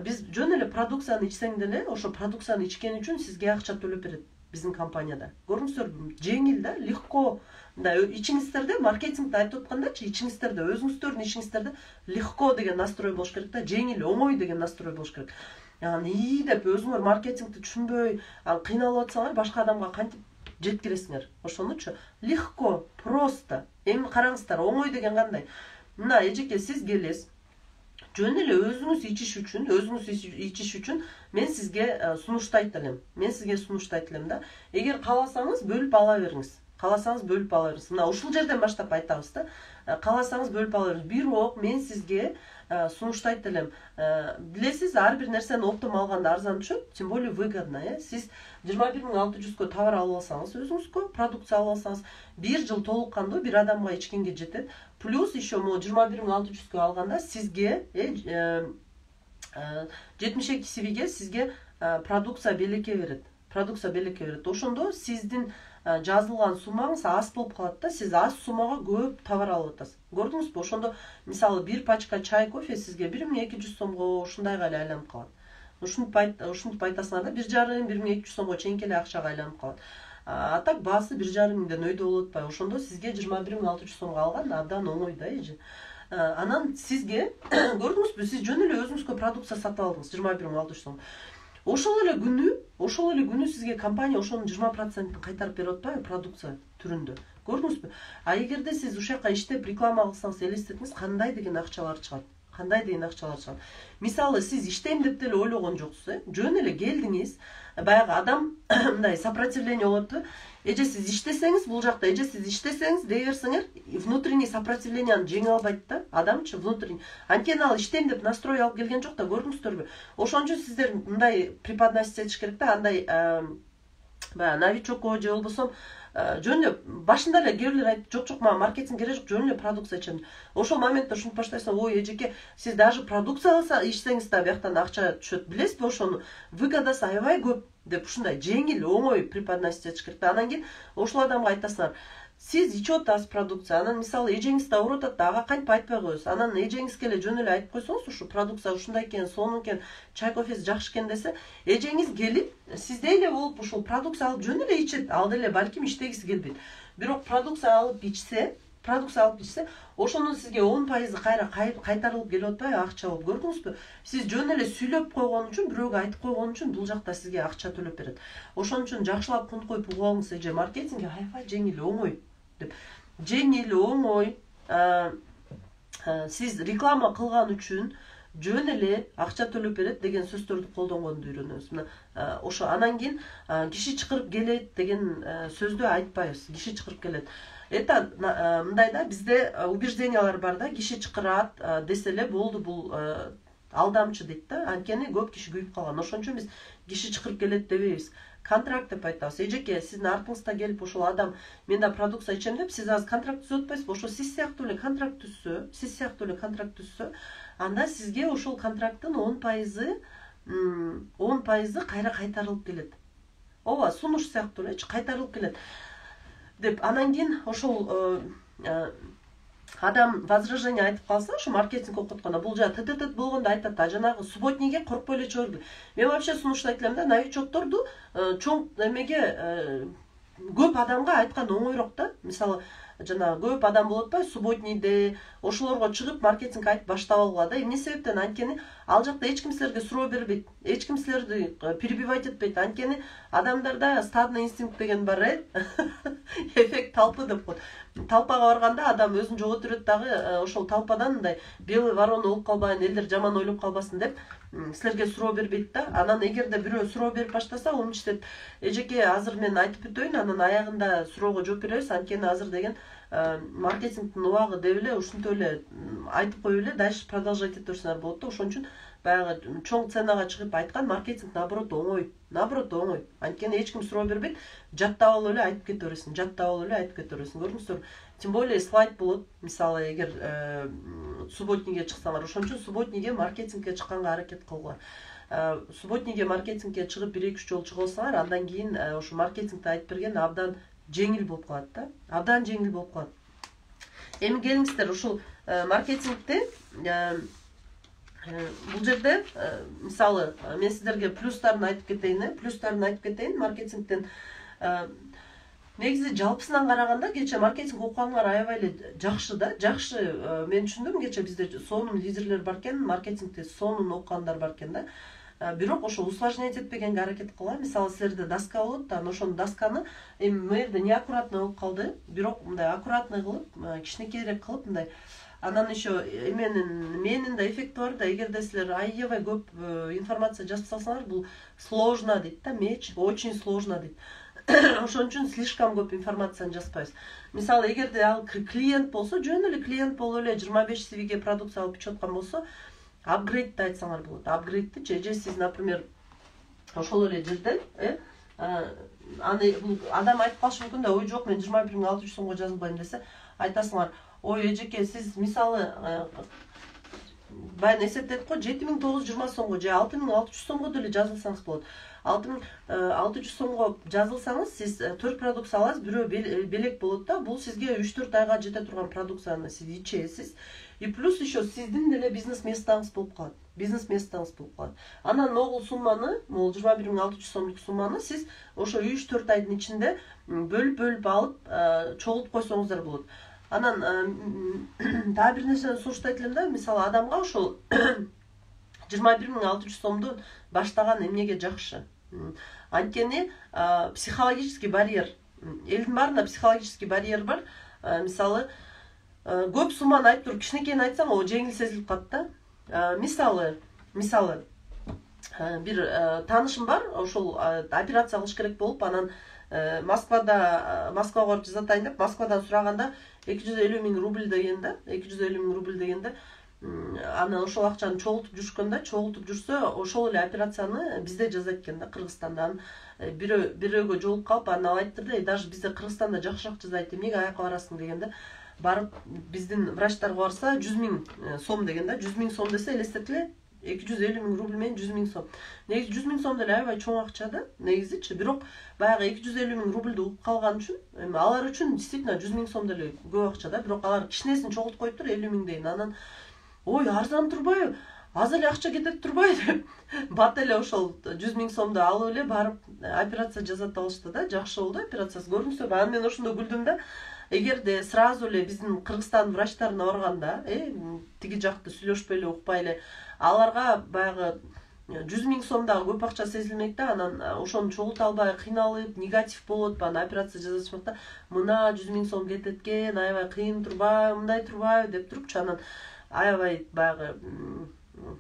биз жөн эле продукцияны ичсең деле ошо продукцияны ичкен үчүн сизге акча төлөп берет биздин компанияда. Көрдүңүздөрбү? Жеңил да, легко. Мындай ичиңиздерде маркетингди айтып аткандачы, ичиңиздерде, өзүңүздөрдүн ичиңиздерде легко деген настрой болуш керек да, жеңил, оңой деген настрой болуш керек. Анан деп өзүңөр маркетингди түшүнбөй, кыйналып атсаңар, башка адамга кантип жеткиресиңер? Ошонучу легко, просто. Эми караңыздар, оңой деген кандай? Мына эжеке, сиз келесиз, жөн эле өзүңүз ичиш үчүн мен сизге сунуштайт элем да. Эгер кааласаңыз бөлүп ала бериңиз. Мына ушул жерден баштап айтабыз да. Кааласаңыз бөлүп ала бериңиз. Бирок мен сизге сунуштайт элем. Билесиз, ар бир нерсени оптом алганда арзан түшөт, тем более выгодно, Сиз 21600 тавар алып алсаңыз, өзүңүзгө продукция алып алсаңыз, бир жыл толуккандуу бир адамга ичкенге жетет. Плюс еще могу 21600 алганда сизге 72 CVге сизге продукция белекке берет. Ошондо сиздин жазылган суммаңыз аз болуп калат да, сиз аз суммага көп товар алып атасыз. Көрдүңүзбү? Ошондо мисалы бир пачка чай кофе сизге 1200 сомго ушундайга эле айланып калат. Ушинтип айтасыңар да, 1,5-1200 сомго чейинки эле акчага айланып калат. А так баасы 1,5 миңден өйдө болуп атпайбы? Ошондо сизге 21600 сомго алган абдан оңой да эже. Анан сизге көрдүңүзбү, сиз жөн эле өзүңүзгө продукция сатып алдыңыз 21600 сом. Ошол эле күнү сизге компания ошонун 20% кайтарып берип атпайбы продукция түрүндө? Көрдүңүзбү? А эгерде сиз ушака иштеп реклама кылсаңыз, элестетиңиз кандай деген акчалар чыгат. Мисалы, сиз иштейм деп деле ойлогон жоксуз, жөн эле келдиңиз, баягы адам мындай сопротивление болот. Эже сиз иштесеңиз, бул жакта эже сиз иштесеңиз дей берсеңер, внутренний сопротивленияны жеңе албайт да, адамчы внутренний. Анткени ал иштейм деп настрой алып келген жок да, көрдүңүздөрбү? Ошон үчүн сиздер мындай преподносить этиш керек да, андай баягы новичокко же болбосо жөн эле башында эле кээ бирлер айтты, жок, мага маркетинг керек жок, жөн эле продукция ичем. Ошол моментте ушинтип баштайсың, ой, эжеке, сиз даже продукция ичсеңиз да бияктан акча түшөт, билесизби ошону? Выгодасы аябай көп деп ушундай жеңил, оңой преподносить этиш керек да. Анан кийин ошол адамга айтасыңар, сиз ичип атасыз продукция, анан мисалы эжеңиз да ооруп атат да, ага кантип айтпай коесуз. Анан эжеңизге эле жөн эле айтып койсоңуз, ушу продукция ушундай экен, сонун экен, чай кофеси жакшы экен десе, эжеңиз келип сиздей эле болуп ушул продукция алып жөн эле ичет. Ал деле балким иштегиси келбейт. Бирок продукция алып ичсе, ошонун сизге 10% кайра кайтарылып келип атпайбы, акча болуп. Көрдүңүзбү? Сиз жөн эле сүйлөп койгон үчүн, бирөөгө айтып койгон үчүн бул жакта сизге акча төлөп берет. Ошон үчүн жакшылап кунт коюп угуңуз, эже маркетингге хайфай жеңил, оңой деп. Жеңил, оңой. Сиз реклама кылган үчүн жөн эле акча төлөп берет деген сөздөрдү колдонгонду үйрөнөбүз. Мына ошо анан кийин киши чакырып келет деген сөздү айтпайбыз. Киши чакырып келет. Это мындай да, бизде убеждениялар бар да, киши чакырат десе эле болду, бул алдамчы дейт да. Анткени көп киши күйүп калган. Ошон үчүн биз киши чакырып келет дебейбиз. Контракт деп айтабыз. Эжеке, сиздин артыңызда келип ошол адам мен да продукция ичем деп, сиз азыр контракт түзүп атпайсызбы? Ошо сиз сыяктуу эле контракт түзсө, анда сизге ошол контракттын 10% кайра кайтарылып келет. Ооба, сунуш сыяктуу элечи кайтарылып келет деп. Анан кийин ошол адам возражение айтып калса, ошо маркетинг окутканда бул жа ТТТ болгондо айтат да, жанагы субботнигге коркпой эле чыгыр. Мен вообще сунуштайт элем да, новичокторду чоң эмеге көп адамга айткан оңойрок да. Мисалы, жана көп адам болот атпайбы, субботнийде ошолорго чыгып маркетинг айтып баштап алгыла да. Эмне себептен? Анткени ал жакта эч ким силерге суроо бербейт, эч ким силерди перебивать этпейт. Анткени адамдарда стадный инстинкт деген бар, эффект толпы деп коет. Толпага барганда адам өзүн жоготуп жүрөт дагы, ошол толпадан мындай белый ворона болуп калбайын, элдер жаман ойлоп калбасын деп силерге суроо бербейт да. Анан эгерде бирөө суроо берип баштаса, ал иштет. Эжеке, азыр мен айтып өтөйүн, анан аягында суроого жооп беребиз. Анткени азыр деген маркетингдин убагы деп эле ушинтип эле айтып коюп эле дальше продолжать ете берсеңер болот да. Ошон үчүн баягы чоң ценага чыгып айткан маркетинг наоборот оңой. Анткени эч ким суроо бербейт, жаттап алып эле айтып кете бересиң, көрдүңүздөр. Тем более слайд болот. Мисалы, эгер субботнигге чыксаңар, ошон үчүн субботнигге маркетингге чыкканга аракет кылгыла. Субботнигге маркетингге чыгып 1-2 жолу чыгып алсаңар, андан кийин ошо маркетингди айтып берген абдан жеңил болуп калат да. Абдан жеңил болуп калат. Эми келиңиздер, ушул маркетингде бул жерде мисалы мен сиздерге плюстарын айтып кетейин, маркетингден. Негизи жалпысынан караганда кече маркетинг окугаңар аябай эле жакшы да. Жакшы, мен түшүндүм, кече бизде сонун лидерлер бар экен, маркетингде сонун окугандар бар экен да. Бирок ошо усложнять этпегенге аракет кыла. Мисалы, силерде доска болот да, ошол досканы эми мэрде неаккуратный болуп калды. Бирок мындай аккуратный кылып, кичинекейирээк кылып мындай. Анан еще менин да эффекти бар да. Эгерде силер аябай көп информация жазып салсаңар, бул сложно дейт да, меч, очень сложно дейт. Ошон үчүн слишком көп информацияны жазбайбыз. Мисалы, эгерде ал клиент болсо, жөн эле клиент болуп эле 25 CVге продукция алып ичип аткан болсо, апгрейдти айтсаңар болот. Апгрейдти же сиз, например, ошол эле жерден, аны бул адам айтып калышы мүмкүн да, ой жок, мен 21.600 сомго жазылбайм десе, айтасыңар, ой эжеке, сиз мисалы баягы эсептедик го, 7.920 сомго же 6.600 сомго деле жазылсаңыз болот. 6.600 сомго жазылсаңыз, сиз 4 продукция аласыз, бирөө белек болот да. Бул сизге 3-4 айга жете турган продукцияны сиз ичесиз. И плюс еще сиздин деле бизнес местаңыз болуп калат. Анан могул сумманы, могул 21.600 сомдук сумманы сиз ошо 3-4 айдын ичинде бөлүп алып, чогултуп койсоңуздар болот. Анан дагы бир нерсени сунуштайт элем да, мисалы, адамга ошол 21.600 сомду баштаган эмнеге жакшы? Анткени психологический барьер. Элдин баарында психологический барьер бар. Мисалы, көп сумманы айтып туруп кичинекейин айтсаң, о жеңил сезилип калат да. Мисалы, бир таанышым бар, ошол операция кылыш керек болуп, анан Москвага барып жасатайын деп, Москвадан сураганда 250 000 рубль деген да, 250 000 рубль дегенде, анан ошол акчаны чогултуп жүрсө, ошол эле операцияны бизде жасайт экен да, Кыргызстанда. Бирөөгө жолугуп калып, анан ал айтты да, даже бизде Кыргызстанда жакшыраак жасайт, эмнеге аяка барасың дегенде, барып биздин врачтарга барса 100 000 сом деген да, 100 000 сом десе элестетиле, 250 миң рубль менен 100 миң сом. Негизи 100 миң сом деле аябай чоң акча да, негизичи. Бирок баягы 250 миң рубльди угуп калган үчүн, эми алар үчүн действительно 100 миң сом деле көп акча да. Бирок алар кичинесин чогултуп коюптур 50 миң дейин. Анан ой, арзан турбайбы? Аз эле акча кетет турбайбы деп бат эле ошол 100 миң сомду алып эле барып операция жасатып алышты да. Жакшы болду операциясы. Көрдүңүзбү? Анан мен ошондо күлдүм да. Эгерде сразу эле биздин Кыргызстан врачтарына барганда, тиги жакты сүйлөшпөй эле, укпай эле, аларга баягы 100 миң сомдагы көп акча сезилмек да. Анан ошону чогулта албай кыйналып, негатив болуп атпайбы, операция жасашмак да. Мына 100 миң сом кетет экен, аябай кыйын турбайбы, мындай турбайбы деп турупчу. Анан аябай баягы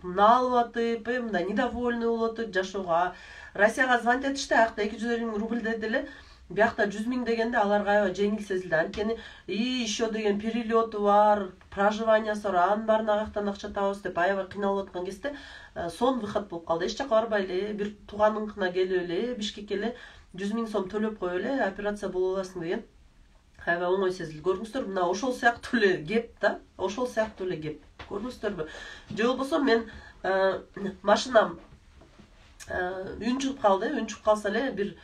налып атып, мындай недовольный болуп атып жашоого. Россияга звонить этишти, аякта 250 миң рубль деди эле. Биякта 100 миң дегенде аларга аябай жеңил сезилди. Анткени еще деген перелету бар, проживаниясы бар, анын баарына каяктан акча табабыз деп аябай кыйналып аткан кезде сон выход болуп калды. Эч жака барбай эле, бир тууганыңкына келип эле, Бишкекке эле 100 миң сом төлөп коюп эле операция боло аласың деген аябай оңой сезилди. Көрдүңүздөр, мына ошол сыяктуу эле кеп да, ошол сыяктуу эле кеп. Көрдүңүздөрбү? Же болбосо мен машинам үн чыгып калды, үн чыгып калса эле бир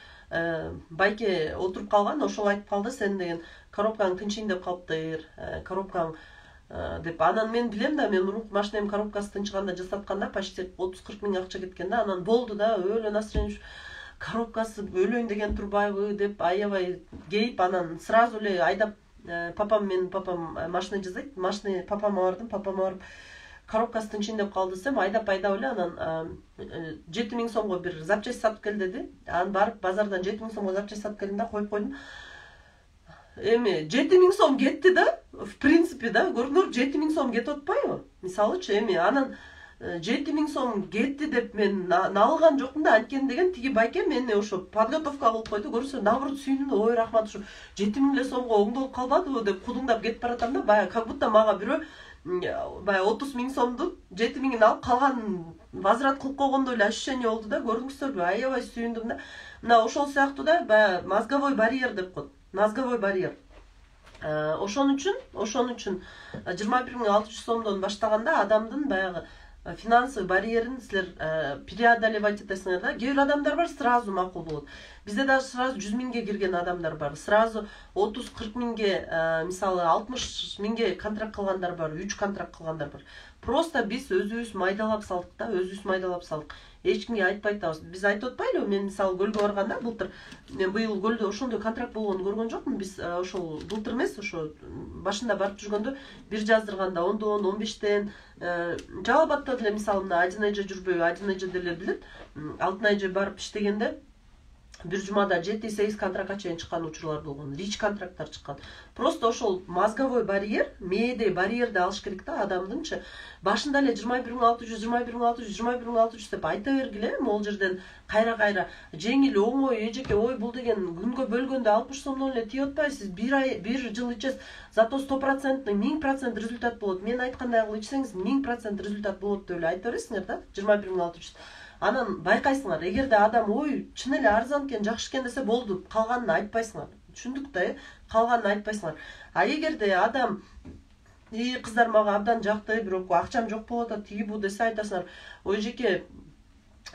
байке отуруп калган, ошол айтып калды, сен деген коробкаң тынчыйын деп калыптыр, коробкаң деп. Анан мен билем да, мен мурунку машинем коробкасы тынчыганда жасатканда почти 30-40 миң акча кеткен да. Анан болду да, өлө настроение, коробкасы өлөйүн деген турбайбы деп аябай кейип, анан сразу эле айдап, менин папам машина жасайт, машина папама барып коробкасы тынчыйын деп калды десем, айдап эле, анан 7 миң сомго бир запчасть сатып кел деди. Анан барып базардан 7 миң сомго запчасть сатып келдим да, коюп койдум. Эми 7 миң сом кетти да, в принципе да, көрдүңөр, 7 миң сом кетип атпайбы? Мисалычы, эми анан 7 миң сом кетти деп мен налган жокмун да. Анткени деген тиги байке мени ошо подготовка кылып койду. Көрсө, наоборот сүйүндүм, ой рахмат, ушу 7 миң сомго оңдолуп калбадыбы деп кудуңдап кетип баратам да. Баягы как будто мага бирөө баягы 30 миң сомду 7 миңин алып калган возврат кылып койгондой эле ощущение болду да. Көрдүңүздөрбү? Аябай сүйүндүм да. Мына ошол сыяктуу да, баягы мозговой барьер деп коет. Мозговой барьер. Ошон үчүн 21.600 сомдон баштаганда адамдын баягы финансовый барьерин силер преодолевать этесиңер да. Кээ бир адамдар бар, сразу макул болот. Бизде даже сразу 100 миңге кирген адамдар бар. Сразу 30-40 миңге, мисалы 60 миңге контракт кылгандар бар, 3 контракт кылгандар бар. Просто биз өзүбүз майдалап салдык да, өзүбүз майдалап салдык. Эч кимге айтпай атабыз. Биз айтып атпайлыбы? Мен мисалы көлгө барганда былтыр, мен быйыл көлдө ошондой контракт болгонун көргөн жокмун. Биз ошол былтыр эмес, ошо башында барып жүргөндө бир жаздырганда 10-дон, 15тен жалап атты деле. Мисалы мына Адинайжа жүрбөйбү? Адинайжа деле билет. Алтынайжа барып иштегенде бир жумада 7-8 контрактка чейин чыккан учурлар болгон, рич контракттар чыккан. Просто ошол мозговой барьер, мээде барьерди алыш керек да адамдыңчы. Башында эле 21.600 деп айта бергиле, могул жерден кайра жеңил, оңой, эжеке, ой бул деген күнгө бөлгөндө 60 сомдон эле тиеп атпайбы, сиз бир жыл ичесиз, зато 100%, 1000% результат болот. Мен айткандай кылып ичсеңиз 1000% результат болот деп эле айта бересиңер да, 21.600. Анан байкайсыңар, эгерде адам ой чын эле арзан экен, жакшы экен десе болду, калганын айтпайсыңар. Түшүндүк да, калганын айтпайсыңар. А эгерде адам кыздар мага абдан жакты, бирок акчам жок болуп атат, тиги бу десе айтасыңар, ой жеке,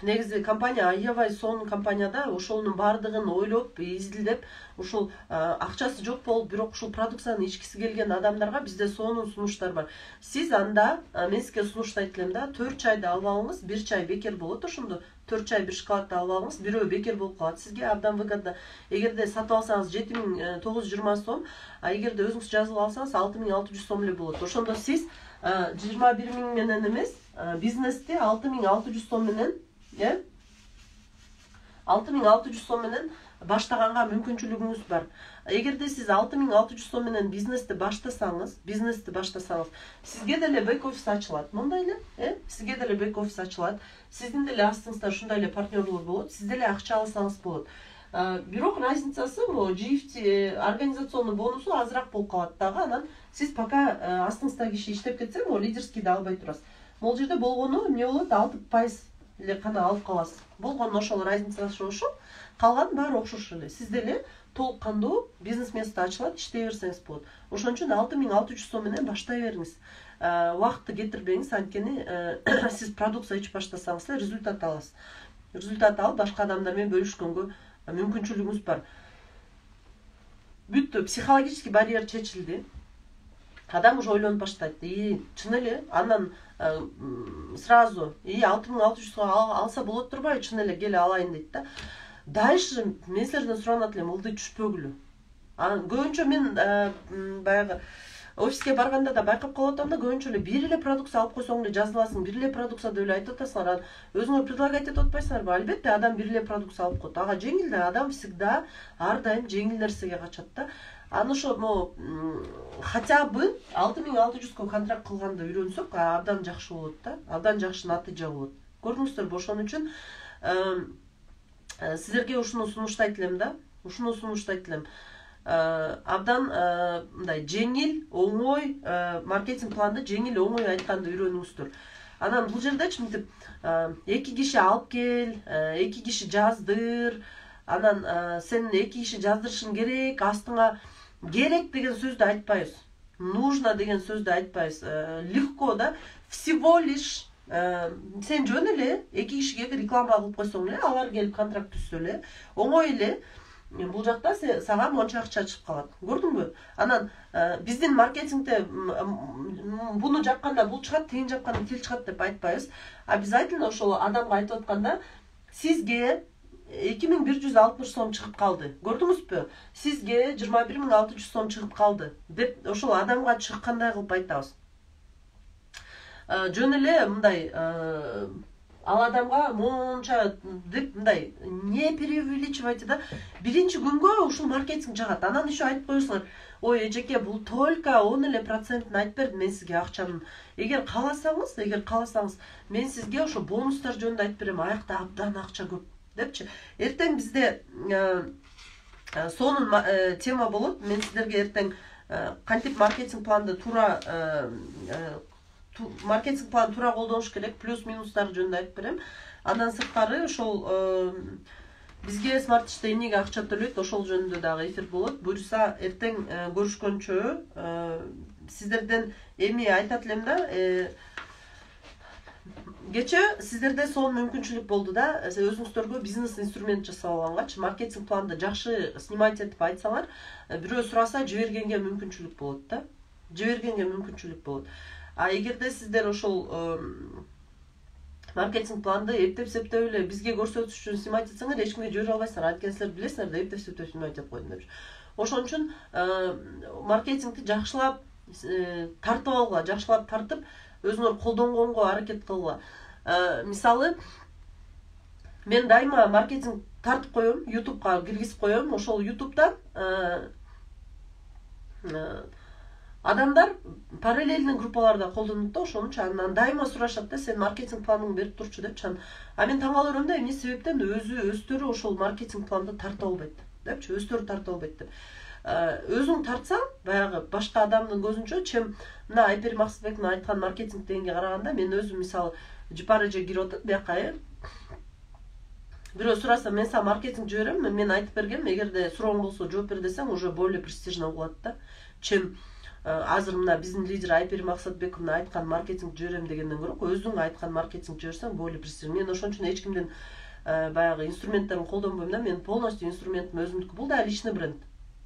негизи компания аябай сонун компанияда, ошонун баардыгын ойлоп, изилдеп, ушул акчасы жок болуп, бирок ушул продукцияны ичкиси келген адамдарга бизде сонун сунуштар бар. Сиз анда, мен сизге сунуштайт элем да, 4 чайды алып алыңыз, 1 чай бекер болот ошондо. 4 чай, 1 шоколадты алып алыңыз, бирөө бекер болуп калат. Сизге абдан выгодно. Эгерде сатып алсаңыз 7920 сом, а эгерде өзүңүз жазылып алсаңыз 6600 сом эле болот. Ошондо сиз 21 миң менен эмес, бизнесте 6600 сом менен, 6600 сом менен баштаганга мүмкүнчүлүгүңүз бар. Эгерде сиз 6600 сом менен бизнести баштасаңыз, сизге деле бек офис ачылат. Мондай эле, сизге деле бек офис ачылат. Сиздин деле астыңызда ушундай эле партнерлор болот, сиз деле акча алсаңыз болот. Бирок разницасы могу GFT организационный бонусу азыраак болуп калат дагы. Анан сиз пока астыңызда киши иштеп кетсе, могу лидерскийди албай турасыз. Могул жерде болгону эмне болот? 6% эле гана алып каласыз. Болгону ошол разницасы ошол. Калган баары окшош эле. Сиз деле толук кандуу бизнес место ачылат, иштей берсеңиз болот. Ошон үчүн 6600 сом менен баштай бериңиз. убакытты кетирбеңиз, анткени сиз продукция ичип баштасаңыз эле результат аласыз. Результат алып башка адамдар менен бөлүшкөнгө мүмкүнчүлүгүңүз бар. Бүттү, психологический барьер чечилди. Адам уже ойлонуп баштайт. Чын эле, андан сразу 6600 алса болот турбайбы, чын эле келе алайын дейт да. Дальше мен силерден суранат элем, ылдый түшпөгүлү. Көбүнчө мен баягы офиске барганда да байкап калып атам да, көбүнчө эле бир эле продукция алып койсоң эле жазыласың, бир эле продукция деп эле айтып атасыңар. Өзүңөр предлагать этип атпайсыңарбы? Албетте, адам бир эле продукция алып коет. Ага жеңил да, адам всегда ар дайым жеңил нерсеге качат да. Аны ошо хотя бы 6600 контракт кылганда үйрөнсөк, абдан жакшы болот да. Абдан жакшы натыйжа болот. Көрдүңүздөрбү? Ошон үчүн сиздерге ушуну сунуштайт элем да. Ушуну сунуштайт элем. Абдан мындай жеңил, оңой маркетинг планды жеңил, оңой айтканды үйрөнүңүздөр. Анан бул жердечи мынтип 2 киши алып кел, 2 киши жаздыр, анан сен 2 киши жаздырышың керек, астыңа керек деген сөздү айтпайбыз. Нужно деген сөздү айтпайбыз. Легко да, всего лишь сен жөн эле 2 кишиге реклама кылып койсоң эле, алар келип контракт түзсө эле, оңой эле бул жакта сага монча акча чыгып калат. Көрдүңбү? Анан биздин маркетингде буну жапканда бул чыгат, тигин жапканда тил чыгат деп айтпайбыз. Обязательно ошол адамга айтып атканда сизге 2160 сом чыгып калды. Көрдүңүзбү? Сизге 21600 сом чыгып калды деп ошол адамга чыккандай кылып айтабыз. Жөн эле мындай ал адамга монча деп мындай не преувеличивайте да. Биринчи күнгө ушул маркетинг жагат. Анан еще айтып коесуңар, ой, эжеке, бул только 10 эле процентин айтып бердим мен сизге акчанын. Эгер кааласаңыз, мен сизге ошо бонустар жөнүндө айтып берем, аякта абдан акча көп депчи. Эртең бизде сонун тема болот. Мен сиздерге эртең кантип маркетинг планды маркетинг план туура колдонуш керек, плюс минустар жөнүндө айтып берем. Андан сырткары ошол бизге смарт-иште эмнеге акча төлөйт, ошол жөнүндө дагы эфир болот. Буюрса эртең көрүшкөнчө сиздерден эми айтат элем да. Кече сиздерде сонун мүмкүнчүлүк болду да, өзүңүздөргө бизнес инструмент жасап алгангачы, маркетинг планды жакшы снимать этип айтсаңар, бирөө сураса жибергенге мүмкүнчүлүк болот да. Жибергенге мүмкүнчүлүк болот. А эгерде сиздер ошол маркетинг планды эптеп-септеп эле бизге көрсөтүш үчүн снимать этсеңер, эч кимге жибере албайсыңар. Анткени силер билесиңер да, эптеп-септеп снимать этип койдум деп. Ошон үчүн маркетингди жакшылап тартып алгыла, жакшылап тартып өзүңөр колдонгонго аракет кылгыла. Мисалы, мен дайыма маркетинг тартып коем, YouTube'га киргизип коем. Ошол YouTube'дан адамдар параллельный группаларда колдонот да, ошон үчүн андан дайыма сурашат да, сен маркетинг планыңды берип турчу депчи. А мен таң калып өрөм да, эмне себептен өздөрү ошол маркетинг планды тарта албайт депчи, өздөрү тарта албайт деп. Өзүң тартсаң, баягы башка адамдын көзүнчө, чем мына Айпери Максатбектин айткан маркетинг дегенге караганда, мен өзүм мисалы жыпар эже кирип атат бияка, бирөө сураса, мен сага маркетинг жиберем, мен айтып бергем, эгерде сурооң болсо жооп бер десең, уже более престижно болот да. Чем азыр мына биздин лидер Айпери Максатбековдун айткан маркетинг жиберем дегенден көрө, өзүң айткан маркетинг жиберсең более престижно. Мен ошон үчүн эч кимдин баягы инструменттерин колдонбойм да, мен полностью инструментим өзүмдүкү. Бул да личный бренд.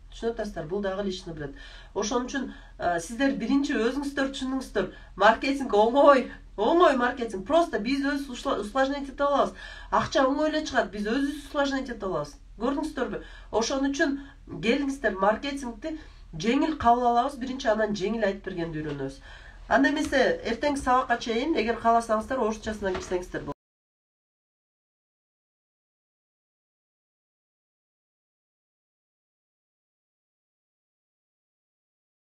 Түшүнүп атасыздар, бул дагы личный бренд. Ошон үчүн сиздер биринчи өзүңүздөр түшүндүңүздөр, маркетинг оңой маркетинг. Просто биз өз усложнить этип алабыз. Акча оңой эле чыгат, биз өзүбүз усложнить этип алабыз. Көрдүңүздөрбү? Ошон үчүн келиңиздер, маркетингди жеңил кабыл алабыз, биринчи анан жеңил айтып бергенди үйрөнөбүз. Анда эмесе эртең сабакка чейин, эгер кааласаңыздар, орусчасынан кирсеңиздер болот.